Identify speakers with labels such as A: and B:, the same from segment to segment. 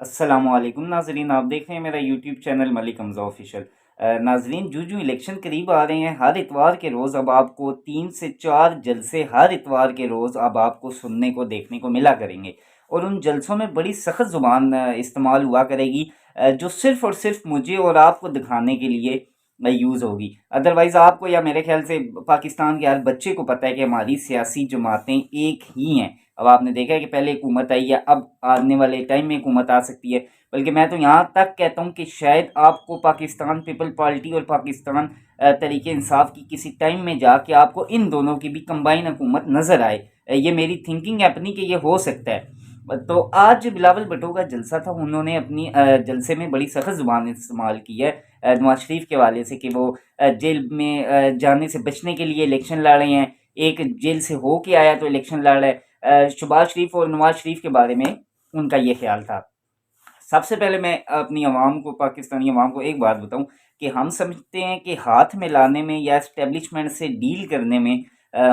A: अस्सलामुअलैकुम नाजरीन, आप देख रहे हैं मेरा YouTube channel Malik Hamza official. नाजरीन, जो इलेक्शन करीब आ रहे हैं, हर इतवार के रोज़ अब आपको 3 से 4 जलसे हर इतवार के रोज़ अब आपको सुनने को देखने को मिला करेंगे। और उन जलसों में बड़ी सख्त ज़ुबान इस्तेमाल हुआ करेगी, जो सिर्फ़ और सिर्फ मुझे और आपको दिखाने के लिए यूज़ होगी। अदरवाइज़ आपको या मेरे ख्याल से पाकिस्तान के हर बच्चे को पता है कि हमारी सियासी जमातें एक ही हैं। अब आपने देखा है कि पहले हुकूमत आई है, अब आने वाले टाइम में हुकूमत आ सकती है। बल्कि मैं तो यहाँ तक कहता हूँ कि शायद आपको पाकिस्तान पीपल पार्टी और पाकिस्तान तरीके इंसाफ की किसी टाइम में जाके आपको इन दोनों की भी कंबाइन हुकूमत नज़र आए। ये मेरी थिंकिंग है अपनी कि ये हो सकता है। तो आज बिलावल भुट्टो का जलसा था, उन्होंने अपनी जलसे में बड़ी सख्त ज़ुबान इस्तेमाल की है नवाज शरीफ के हवाले से कि वो जेल में जाने से बचने के लिए इलेक्शन लड़ रहे हैं। एक जेल से हो के आया तो इलेक्शन लड़ रहा है। शहबाज शरीफ और नवाज शरीफ के बारे में उनका ये ख्याल था। सबसे पहले मैं अपनी आवाम को, पाकिस्तानी आवाम को एक बात बताऊं कि हम समझते हैं कि हाथ में लाने में या इस्टेब्लिशमेंट से डील करने में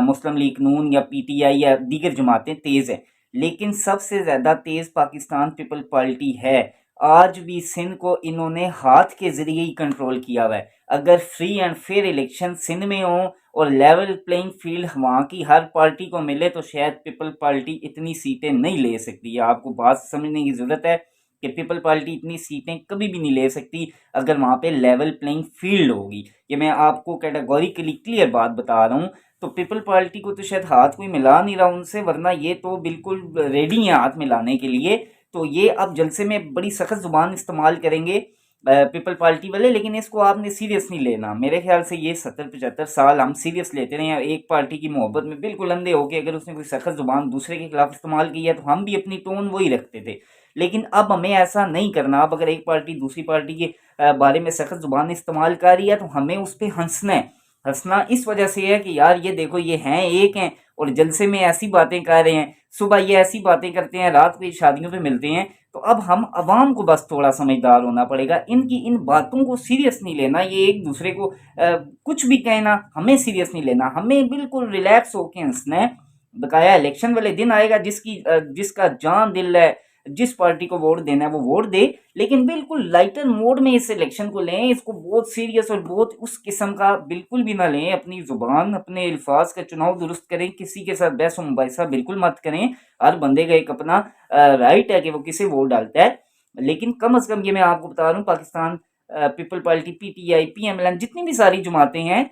A: मुस्लिम लीग नून या पीटीआई या दीगर जमातें तेज़ हैं, लेकिन सबसे ज़्यादा तेज़ पाकिस्तान पीपल पार्टी है। आज भी सिंध को इन्होंने हाथ के ज़रिए ही कंट्रोल किया हुआ है। अगर free and fair election Sindh में हो और लेवल प्लेइंग फील्ड वहाँ की हर पार्टी को मिले तो शायद पीपल पार्टी इतनी सीटें नहीं ले सकती है। आपको बात समझने की ज़रूरत है कि पीपल पार्टी इतनी सीटें कभी भी नहीं ले सकती अगर वहाँ पे लेवल प्लेइंग फील्ड होगी। ये मैं आपको कैटेगोरिकली क्लियर बात बता रहा हूँ। तो पीपल पार्टी को तो शायद हाथ कोई मिला नहीं रहा उनसे, वरना ये तो बिल्कुल रेडी है हाथ मिलाने के लिए। तो ये अब जलसे में बड़ी सख्त ज़ुबान इस्तेमाल करेंगे पीपल पार्टी वाले, लेकिन इसको आपने सीरियस नहीं लेना। मेरे ख्याल से ये 70-75 साल हम सीरियस लेते रहे हैं एक पार्टी की मोहब्बत में बिल्कुल अंधे होके। अगर उसने कोई सख्त ज़ुबान दूसरे के खिलाफ इस्तेमाल की है तो हम भी अपनी टोन वही रखते थे, लेकिन अब हमें ऐसा नहीं करना। अब अगर एक पार्टी दूसरी पार्टी के बारे में सख्त ज़ुबान इस्तेमाल कर रही है तो हमें उस पर हंसना है। हंसना इस वजह से है कि यार ये देखो, ये हैं एक हैं और जलसे में ऐसी बातें कर रहे हैं, सुबह ये ऐसी बातें करते हैं, रात को शादियों पे मिलते हैं। तो अब हम अवाम को बस थोड़ा समझदार होना पड़ेगा, इनकी इन बातों को सीरियस नहीं लेना। ये एक दूसरे को कुछ भी कहना, हमें सीरियस नहीं लेना, हमें बिल्कुल रिलैक्स होकर हंसना है। बकाया इलेक्शन वाले दिन आएगा, जिसका जान दिल है, जिस पार्टी को वोट देना है वो वोट दे, लेकिन बिल्कुल लाइटर मोड में इस इलेक्शन को लें। इसको बहुत सीरियस और बहुत उस किस्म का बिल्कुल भी ना लें। अपनी जुबान, अपने अल्फाज का चुनाव दुरुस्त करें, किसी के साथ बहस मुबाहिसा बिल्कुल मत करें। हर बंदे का एक अपना राइट है कि वो किसे वोट डालता है, लेकिन कम अज़ कम ये मैं आपको बता रहा हूँ, Pakistan people party, PTI, PML, जितनी भी सारी जमातें हैं,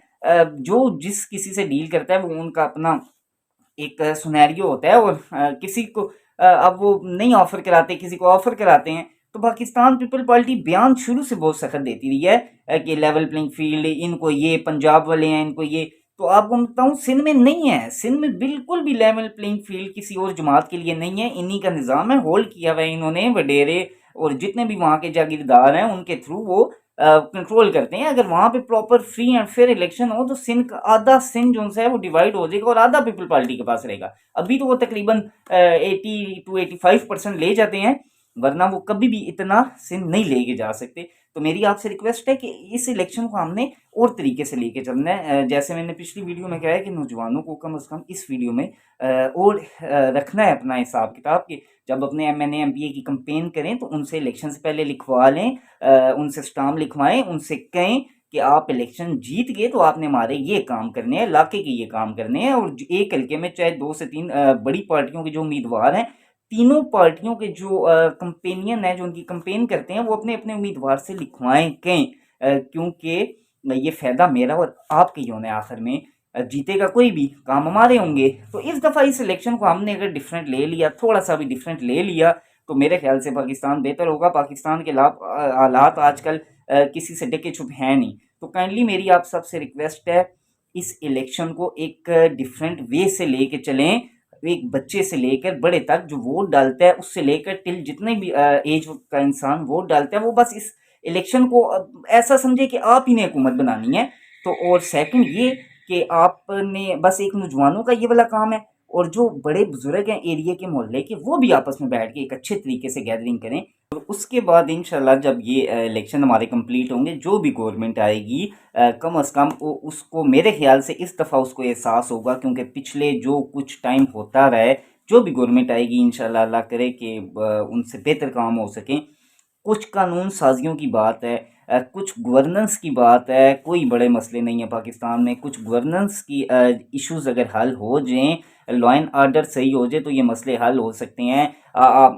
A: जो जिस किसी से डील करता है वो उनका अपना एक सिनेरियो होता है। और किसी को अब वो नहीं ऑफर कराते, किसी को ऑफर कराते हैं। तो पाकिस्तान पीपल पार्टी बयान शुरू से बहुत सख्त देती रही है कि लेवल प्लेइंग फील्ड, इनको ये पंजाब वाले हैं, इनको ये। तो आपको मैं बताऊँ, सिंध में नहीं है, सिंध में बिल्कुल भी लेवल प्लेइंग फील्ड किसी और जमात के लिए नहीं है। इन्हीं का निज़ाम है, होल्ड किया हुआ है इन्होंने। वडेरे और जितने भी वहाँ के जागीरदार हैं उनके थ्रू वो कंट्रोल करते हैं। अगर वहाँ पे proper free and fair election हो तो सिंध का आधा सिंध जो है वो डिवाइड हो जाएगा और आधा पीपल पार्टी के पास रहेगा। अभी तो वो तकरीबन 80 to 85% ले जाते हैं, वरना वो कभी भी इतना सिंध नहीं लेके जा सकते। तो मेरी आपसे रिक्वेस्ट है कि इस इलेक्शन को हमने और तरीके से लेके चलना है। जैसे मैंने पिछली वीडियो में कहा है कि नौजवानों को कम से कम इस वीडियो में और रखना है अपना हिसाब किताब कि जब अपने एमएनए एमपीए की कंपेन करें तो उनसे इलेक्शन से पहले लिखवा लें, उनसे स्टाम्प लिखवाएं, उनसे कहें कि आप इलेक्शन जीत गए तो आपने हमारे ये काम करने हैं, इलाके के ये काम करने हैं। और एक हल्के में चाहे 2 से 3 बड़ी पार्टियों के जो उम्मीदवार हैं, तीनों पार्टियों के जो कंपेनियन है, जो उनकी कंपेन करते हैं, वो अपने अपने उम्मीदवार से लिखवाएं, कहें, क्योंकि ये फ़ायदा मेरा और आपके ही होना है आखिर में। जीतेगा कोई भी, काम हमारे होंगे। तो इस दफ़ा इस इलेक्शन को हमने अगर डिफरेंट ले लिया, थोड़ा सा भी डिफरेंट ले लिया, तो मेरे ख्याल से पाकिस्तान बेहतर होगा। पाकिस्तान के हालात आजकल किसी से ढके छुपे हैं नहीं। तो काइंडली मेरी आप सबसे रिक्वेस्ट है, इस इलेक्शन को एक डिफरेंट वे से लेके चलें। एक बच्चे से लेकर बड़े तक जो वोट डालता है, उससे लेकर टिल जितने भी एज का इंसान वोट डालता है, वो बस इस इलेक्शन को ऐसा समझे कि आप ही ने हुकूमत बनानी है। तो और सेकंड ये कि आपने बस एक नौजवानों का ये वाला काम है, और जो बड़े बुजुर्ग हैं एरिया के मोहल्ले के, वो भी आपस में बैठ के एक अच्छे तरीके से गैदरिंग करें। और उसके बाद इंशाल्लाह जब ये इलेक्शन हमारे कंप्लीट होंगे, जो भी गवर्नमेंट आएगी, कम अज़ कम उसको मेरे ख्याल से इस दफ़ा उसको एहसास होगा, क्योंकि पिछले जो कुछ टाइम होता रहा है, जो भी गवर्नमेंट आएगी इंशाल्लाह अल्लाह करे कि उनसे बेहतर काम हो सकें। कुछ कानून साजियों की बात है, कुछ गवर्नेंस की बात है, कोई बड़े मसले नहीं है पाकिस्तान में। कुछ गवर्नेंस की इश्यूज़ अगर हल हो जाएँ, लॉ एंड ऑर्डर सही हो जाए तो ये मसले हल हो सकते हैं।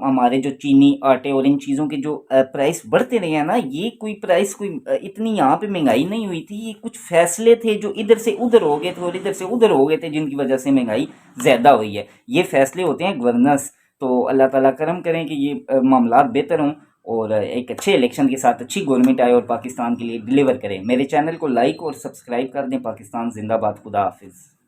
A: हमारे जो चीनी, आटे और इन चीज़ों के जो प्राइस बढ़ते रहे हैं ना, ये कोई प्राइस कोई इतनी यहाँ पे महंगाई नहीं हुई थी। ये कुछ फैसले थे जो इधर से उधर हो गए थे और इधर से उधर हो गए थे, जिनकी वजह से महंगाई ज़्यादा हुई है। ये फैसले होते हैं गवर्नेंस। तो अल्लाह ताला करम करें कि ये मामलात बेहतर हों और एक अच्छे इलेक्शन के साथ अच्छी गवर्नमेंट आए और पाकिस्तान के लिए डिलीवर करे। मेरे चैनल को लाइक और सब्सक्राइब कर दें। पाकिस्तान जिंदाबाद। खुदा हाफिज़।